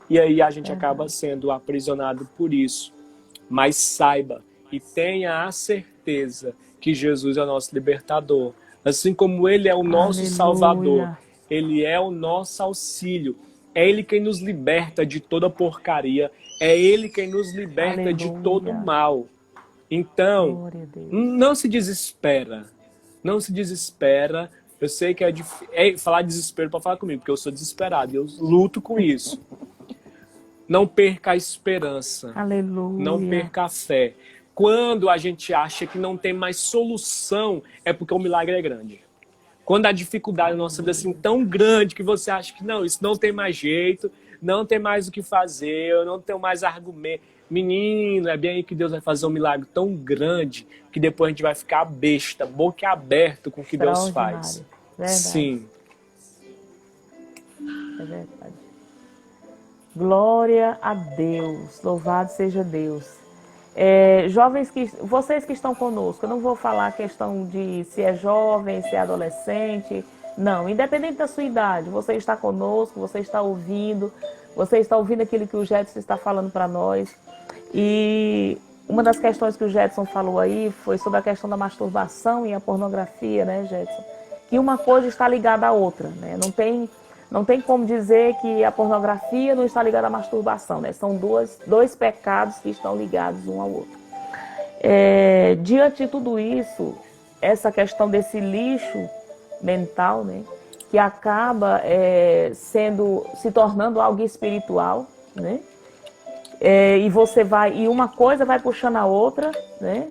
E aí a gente acaba sendo aprisionado por isso. Mas saiba e tenha a certeza que Jesus é o nosso libertador. Assim como Ele é o nosso Salvador, Ele é o nosso auxílio. É Ele quem nos liberta de toda porcaria. É Ele quem nos liberta de todo mal. Então, não se desespera. Não se desespera. Eu sei que é difícil. Falar desespero para falar comigo, porque eu sou desesperado. Eu luto com isso. Não perca a esperança. Aleluia. Não perca a fé. Quando a gente acha que não tem mais solução, é porque o milagre é grande. Quando a dificuldade na nossa vida é assim tão grande que você acha que não, isso não tem mais jeito, não tem mais o que fazer, eu não tenho mais argumento. Menino, é bem aí que Deus vai fazer um milagre tão grande que depois a gente vai ficar besta, boca aberta com o que Deus faz. Verdade. Sim. É verdade. Glória a Deus. Louvado seja Deus. Jovens, vocês que estão conosco, eu não vou falar a questão de se é jovem, se é adolescente. Não, independente da sua idade, você está conosco, você está ouvindo aquilo que o Jetson está falando para nós. E uma das questões que o Jetson falou aí foi sobre a questão da masturbação e a pornografia, né, Jetson? Que uma coisa está ligada à outra, né? Não tem como dizer que a pornografia não está ligada à masturbação, né? São dois pecados que estão ligados um ao outro. Diante de tudo isso, essa questão desse lixo mental, né? Que acaba se tornando algo espiritual, né? E uma coisa vai puxando a outra, né?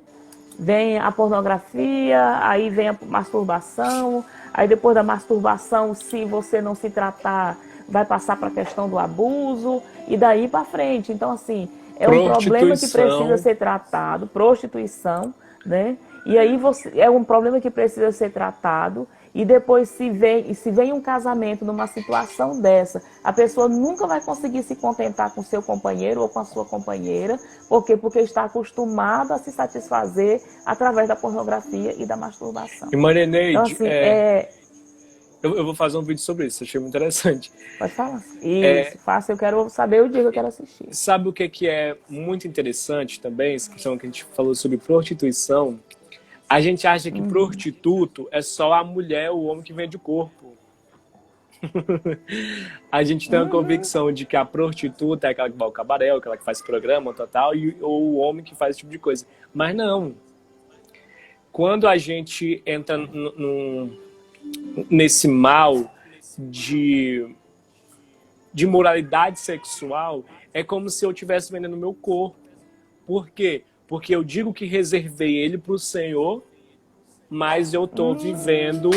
Vem a pornografia, aí vem a masturbação, aí depois da masturbação, se você não se tratar, vai passar para a questão do abuso, e daí para frente. Então, assim, é um problema que precisa ser tratado, prostituição, né? E aí é um problema que precisa ser tratado, e depois se vem um casamento numa situação dessa, a pessoa nunca vai conseguir se contentar com seu companheiro ou com a sua companheira. Por quê? Porque está acostumado a se satisfazer através da pornografia e da masturbação. E Marineide, então, assim, eu vou fazer um vídeo sobre isso, achei muito interessante. Pode falar. Isso, faça, eu quero saber o dia que eu quero assistir. Sabe o que é muito interessante também, essa questão que a gente falou sobre prostituição? A gente acha que prostituto é só a mulher, o homem que vende o corpo. A gente tem uma convicção de que a prostituta é aquela que vai ao cabaré, aquela que faz programa, tal, ou o homem que faz esse tipo de coisa. Mas não. Quando a gente entra nesse mal de moralidade sexual, é como se eu estivesse vendendo meu corpo. Por quê? Porque eu digo que reservei ele para o Senhor, mas eu estou vivendo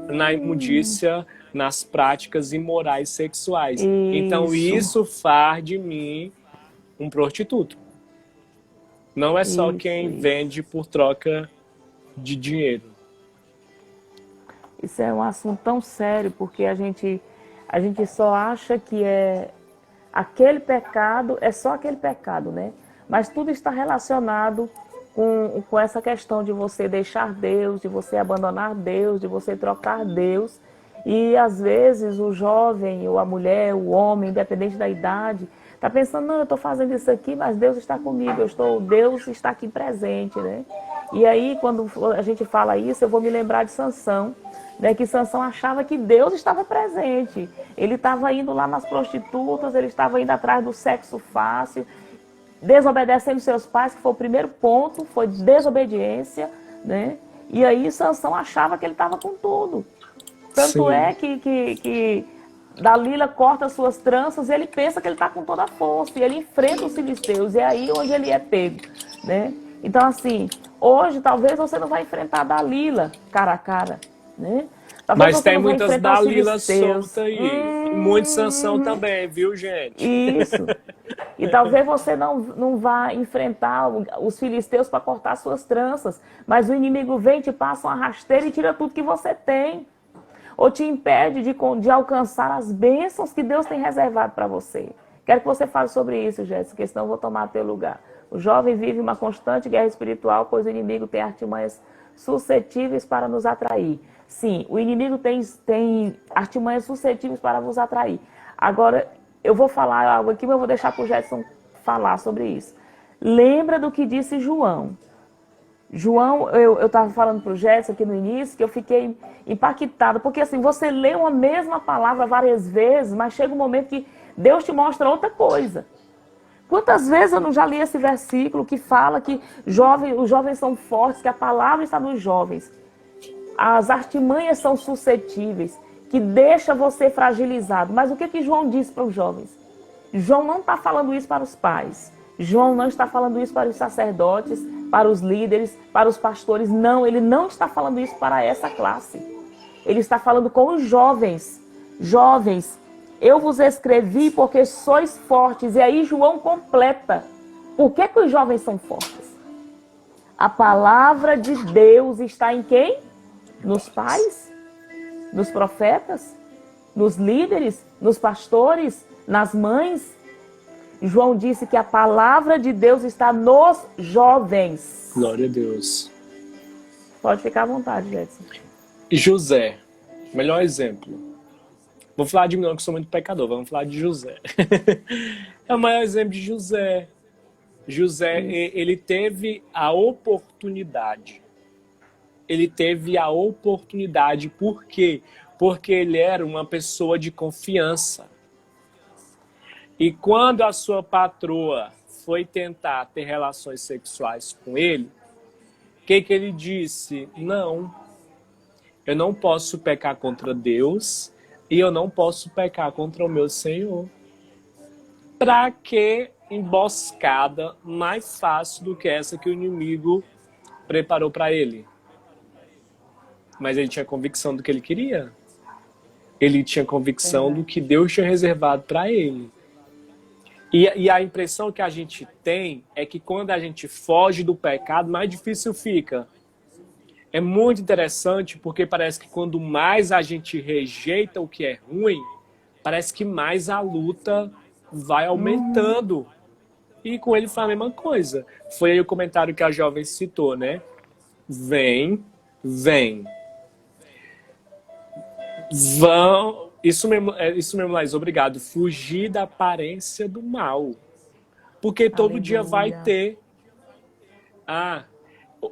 na imundícia, nas práticas imorais sexuais. Isso. Então isso faz de mim um prostituto. Não é só quem vende por troca de dinheiro. Isso é um assunto tão sério, porque a gente só acha que aquele pecado, é só aquele pecado, né? Mas tudo está relacionado com essa questão de você deixar Deus, de você abandonar Deus, de você trocar Deus. E às vezes o jovem, ou a mulher, o homem, independente da idade, está pensando, não, eu estou fazendo isso aqui, mas Deus está comigo, Deus está aqui presente, né? E aí, quando a gente fala isso, eu vou me lembrar de Sansão, né? Que Sansão achava que Deus estava presente. Ele estava indo lá nas prostitutas, ele estava indo atrás do sexo fácil, desobedecendo seus pais, que foi o primeiro ponto, foi desobediência, né? E aí Sansão achava que ele estava com tudo. Tanto é que Dalila corta suas tranças e ele pensa que ele está com toda a força, e ele enfrenta os filisteus, e é aí onde ele é pego, né? Então, assim, hoje talvez você não vai enfrentar Dalila cara a cara, né? Mas tem muitas Dalilas soltas aí. Muito Sansão também, viu, gente? Isso. E talvez você não vá enfrentar os filisteus para cortar suas tranças, mas o inimigo vem, te passa uma rasteira e tira tudo que você tem. Ou te impede de alcançar as bênçãos que Deus tem reservado para você. Quero que você fale sobre isso, Jéssica, porque senão eu vou tomar teu lugar. O jovem vive uma constante guerra espiritual, pois o inimigo tem artimanhas suscetíveis para nos atrair. Sim, o inimigo tem artimanhas suscetíveis para vos atrair. Agora, eu vou falar algo aqui, mas eu vou deixar para o Jetson falar sobre isso. Lembra do que disse João. João, eu estava falando para o Jetson aqui no início, que eu fiquei impactada, porque assim, você lê uma mesma palavra várias vezes, mas chega um momento que Deus te mostra outra coisa. Quantas vezes eu não já li esse versículo que fala que os jovens são fortes, que a palavra está nos jovens. As artimanhas são suscetíveis, que deixa você fragilizado. Mas o que João disse para os jovens? João não está falando isso para os pais. João não está falando isso para os sacerdotes, para os líderes, para os pastores. Não, ele não está falando isso para essa classe. Ele está falando com os jovens. Jovens, eu vos escrevi porque sois fortes. E aí João completa. Por que que os jovens são fortes? A palavra de Deus está em quem? Nos pais? Nos profetas? Nos líderes? Nos pastores? Nas mães? João disse que a palavra de Deus está nos jovens. Glória a Deus. Pode ficar à vontade, Jetson. José, melhor exemplo. Vou falar de mim, não, que sou muito pecador. Vamos falar de José. É o maior exemplo de José. José, ele teve a oportunidade. Ele teve a oportunidade. Por quê? Porque ele era uma pessoa de confiança. E quando a sua patroa foi tentar ter relações sexuais com ele, o que ele disse? Não, eu não posso pecar contra Deus e eu não posso pecar contra o meu Senhor. Para que emboscada mais fácil do que essa que o inimigo preparou para ele? Mas ele tinha convicção do que ele queria. Ele tinha convicção do que Deus tinha reservado para ele. E a impressão que a gente tem é que quando a gente foge do pecado, mais difícil fica. É muito interessante porque parece que quando mais a gente rejeita o que é ruim, parece que mais a luta vai aumentando. E com ele foi a mesma coisa. Foi aí o comentário que a jovem citou, né? Vem. Vão... Isso mesmo, Laís, obrigado. Fugir da aparência do mal. Porque todo dia vai ter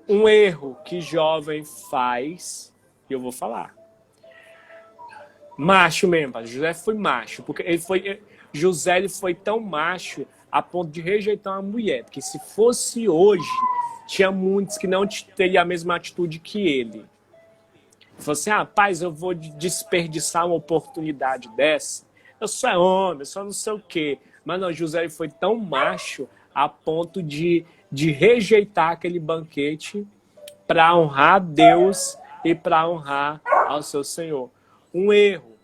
um erro que jovem faz, e eu vou falar. Macho mesmo, José foi macho. Porque José ele foi tão macho a ponto de rejeitar uma mulher. Porque se fosse hoje, tinha muitos que não teriam a mesma atitude que ele. Falou assim, rapaz, eu vou desperdiçar uma oportunidade dessa. Eu sou homem, eu sou não sei o quê. Mas não, José foi tão macho a ponto de rejeitar aquele banquete para honrar a Deus e para honrar ao seu Senhor. Um erro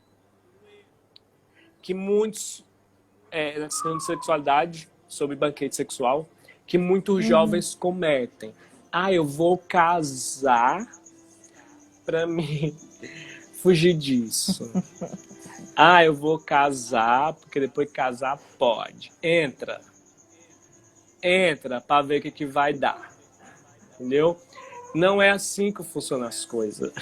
que muitos, na questão de sexualidade, sobre banquete sexual, que muitos jovens cometem. Eu vou casar para mim fugir disso. Eu vou casar, porque depois que casar pode. Entra para ver o que vai dar. Entendeu? Não é assim que funcionam as coisas.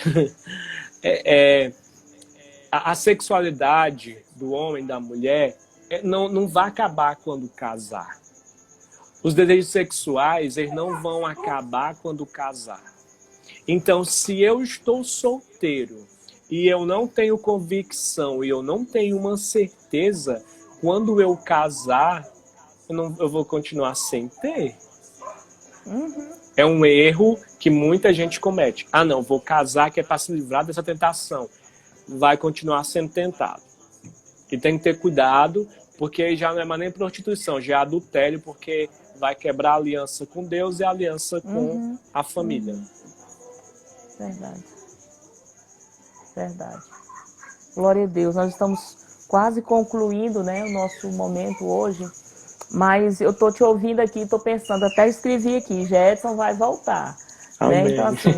A sexualidade do homem e da mulher não vai acabar quando casar. Os desejos sexuais eles não vão acabar quando casar. Então, se eu estou solteiro e eu não tenho convicção e eu não tenho uma certeza, quando eu casar, eu vou continuar sem ter. É um erro que muita gente comete. Não, vou casar que é para se livrar dessa tentação. Vai continuar sendo tentado. E tem que ter cuidado, porque já não é mais nem prostituição, já é adultério, porque vai quebrar a aliança com Deus e a aliança com a família. Verdade. Glória a Deus. Nós estamos quase concluindo, né, o nosso momento hoje. Mas eu tô te ouvindo aqui, estou pensando, até escrevi aqui, Jetson vai voltar. Né? Então, assim,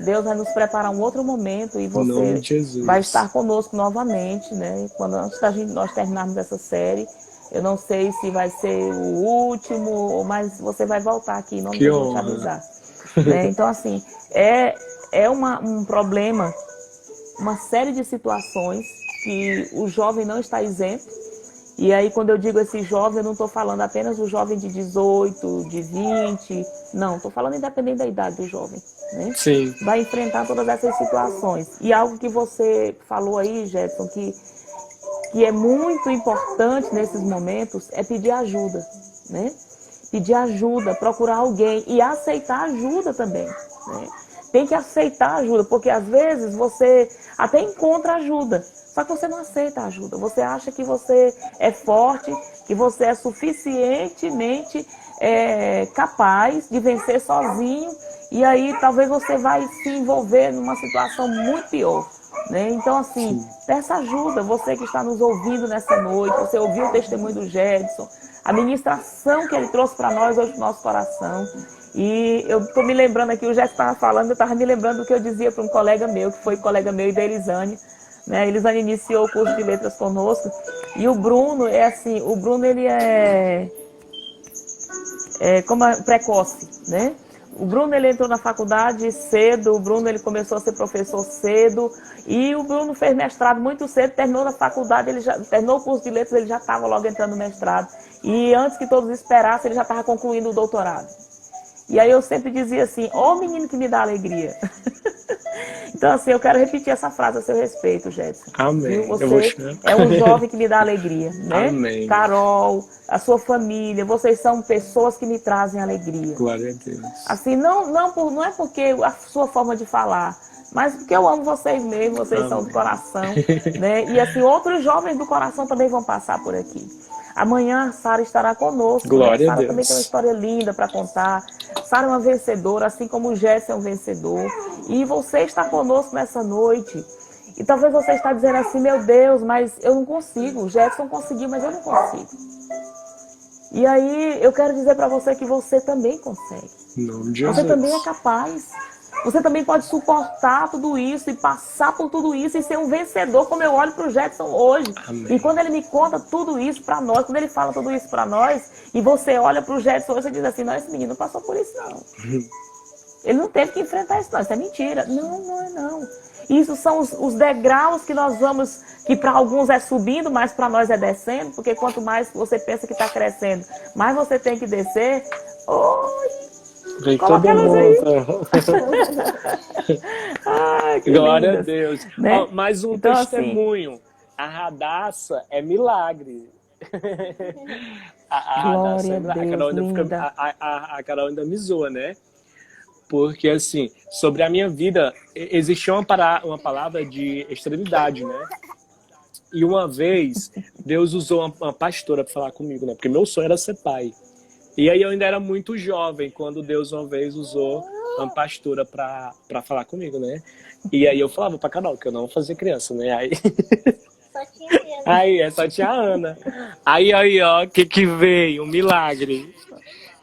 Deus vai nos preparar um outro momento e você vai estar conosco novamente, né? Antes da gente nós terminarmos essa série, eu não sei se vai ser o último, mas você vai voltar aqui, não vou te avisar. Né? Então, assim, um problema, uma série de situações que o jovem não está isento. E aí, quando eu digo esse jovem, eu não estou falando apenas do jovem de 18, de 20, não, estou falando independente da idade do jovem, né? Sim. Vai enfrentar todas essas situações. E algo que você falou aí, Jetson, que é muito importante nesses momentos, é pedir ajuda, né? Pedir ajuda, procurar alguém e aceitar ajuda também, né? Tem que aceitar ajuda, porque às vezes você até encontra ajuda, só que você não aceita a ajuda. Você acha que você é forte, que você é suficientemente capaz de vencer sozinho. E aí talvez você vai se envolver numa situação muito pior. né? Então, assim, peça ajuda, você que está nos ouvindo nessa noite, você ouviu o testemunho do Jedson, a ministração que ele trouxe para nós hoje no nosso coração. E eu estou me lembrando aqui, o Jedson estava falando, eu estava me lembrando do que eu dizia para um colega meu, que foi colega meu e da Elisane, né? A Elisane iniciou o curso de letras conosco, e o Bruno é assim, o Bruno ele é como precoce, né? O Bruno ele entrou na faculdade cedo, o Bruno ele começou a ser professor cedo, e o Bruno fez mestrado muito cedo, terminou na faculdade, ele já terminou o curso de letras, ele já estava logo entrando no mestrado, e antes que todos esperassem, ele já estava concluindo o doutorado. E aí eu sempre dizia assim, ó menino que me dá alegria. Então assim, eu quero repetir essa frase a seu respeito, Jedson. Amém. Você é um jovem que me dá alegria, né? Amém. Carol, a sua família, vocês são pessoas que me trazem alegria. Glória a Deus. Assim, não é porque a sua forma de falar, mas porque eu amo vocês mesmo, vocês Amém. são do coração, né? E assim, outros jovens do coração também vão passar por aqui. Amanhã a Sara estará conosco. Glória né? a Sara Deus. também tem uma história linda para contar. Sara é uma vencedora, assim como o Jesse é um vencedor. E você está conosco nessa noite. E talvez você está dizendo assim, meu Deus, mas eu não consigo. O Jefferson conseguiu, mas eu não consigo. E aí eu quero dizer para você que você também consegue. Em nome de Jesus. Você também é capaz. Você também pode suportar tudo isso e passar por tudo isso e ser um vencedor, como eu olho para o Jetson hoje. Amém. E quando ele me conta tudo isso para nós, quando ele fala tudo isso para nós, e você olha para o Jetson hoje e diz assim, não, esse menino não passou por isso não. Ele não teve que enfrentar isso não, isso é mentira. Não, não é não. Isso são os degraus que nós vamos, que para alguns é subindo, mas para nós é descendo, porque quanto mais você pensa que está crescendo, mais você tem que descer. Oi! Vem Coloca todo elas mundo. Ai, que Glória lindas, a Deus. né? Ó, mais um Então, testemunho. A Radassa é milagre. A Radassa Glória é a milagre. Deus, Ainda linda. a Carol ainda me zoa, né? Porque, assim, sobre a minha vida, existia uma palavra de esterilidade, né? E uma vez, Deus usou uma pastora para falar comigo, né? Porque meu sonho era ser pai. E aí eu ainda era muito jovem, quando Deus uma vez usou uma pastora para falar comigo, né? E aí eu falava pra Carol que eu não vou fazer criança, né? Aí... Só tinha Ana. Aí, só tinha a Ana. Aí, ó, o que veio? Um milagre.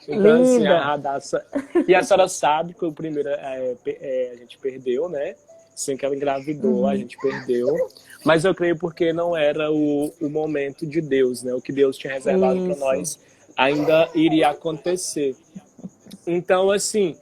Então, assim, Linda. a Radassa... E a senhora sabe que o primeiro a gente perdeu, né? Assim que ela engravidou, a gente perdeu. Mas eu creio porque não era o momento de Deus, né? O que Deus tinha reservado para Isso. nós ainda iria acontecer. Então, assim,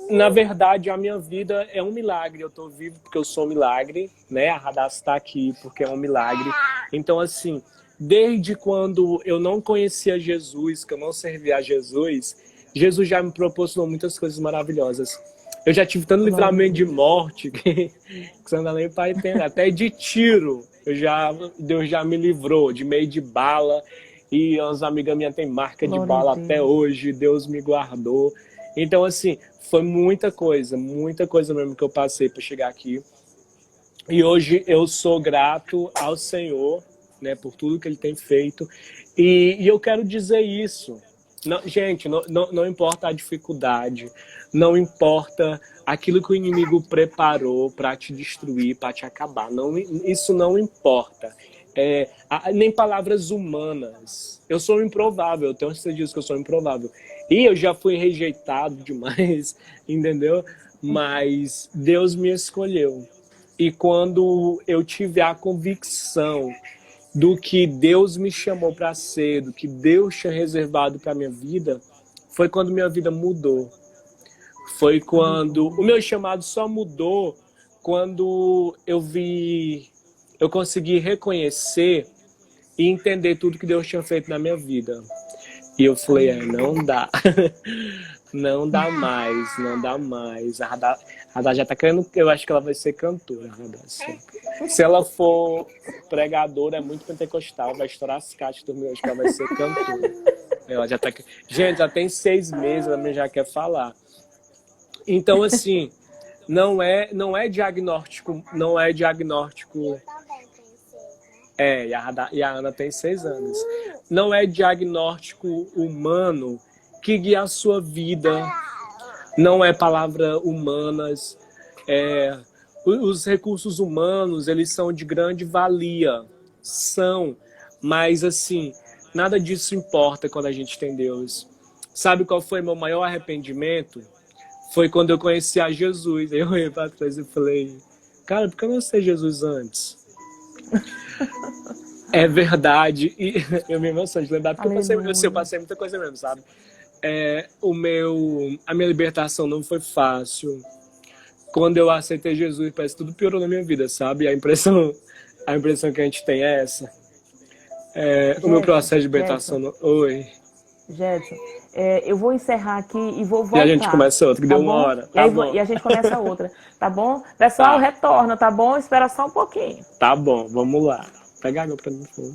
na verdade, a minha vida é um milagre. Eu estou vivo porque eu sou um milagre, né? A Radassa está aqui porque é um milagre. Então, assim, desde quando eu não conhecia Jesus, que eu não servia a Jesus, Jesus já me proporcionou muitas coisas maravilhosas. Eu já tive tanto livramento de morte que você não dá nem para entender. Até de tiro, Deus já me livrou, de meio de bala. E as amigas minhas têm marca de bala até hoje, Deus me guardou. Então, assim, foi muita coisa mesmo que eu passei para chegar aqui. E hoje eu sou grato ao Senhor, né, por tudo que Ele tem feito. E eu quero dizer isso. Não, gente, não importa a dificuldade, não importa aquilo que o inimigo preparou para te destruir, para te acabar. Não, isso não importa. Nem palavras humanas. Eu sou improvável, eu tenho certeza disso que eu sou improvável. E eu já fui rejeitado demais, entendeu? Mas Deus me escolheu. E quando eu tive a convicção do que Deus me chamou para ser, do que Deus tinha reservado para minha vida, foi quando minha vida mudou. Foi quando o meu chamado só mudou quando eu consegui reconhecer e entender tudo que Deus tinha feito na minha vida. E eu falei, não dá. Não dá mais, não dá mais. A Radá já tá querendo, eu acho que ela vai ser cantora, Radá. Se ela for pregadora, é muito pentecostal, vai estourar as caixas do meu, acho que ela vai ser cantora. Ela já tá... Gente, já tem 6 meses, ela já quer falar. Então, assim, não é diagnóstico, não é diagnóstico... E a Ana tem 6 anos. Não é diagnóstico humano que guia a sua vida. Não é palavras humanas. Os recursos humanos, eles são de grande valia. São. Mas, assim, nada disso importa quando a gente tem Deus. Sabe qual foi meu maior arrependimento? Foi quando eu conheci a Jesus. Eu olhei para trás e falei, cara, por que eu não sei Jesus antes? É verdade. E eu me emociono de lembrar, porque eu passei muita coisa mesmo, sabe? A minha libertação não foi fácil. Quando eu aceitei Jesus, parece que tudo piorou na minha vida, sabe? A impressão que a gente tem é essa. O meu processo de libertação... Oi. Jetson, eu vou encerrar aqui e vou voltar. E a gente começa outra, que tá deu bom? uma hora. E a gente começa outra, tá bom? Pessoal, retorna, tá bom? Espera só um pouquinho. Tá bom, vamos lá. Pega água pra mim, por favor.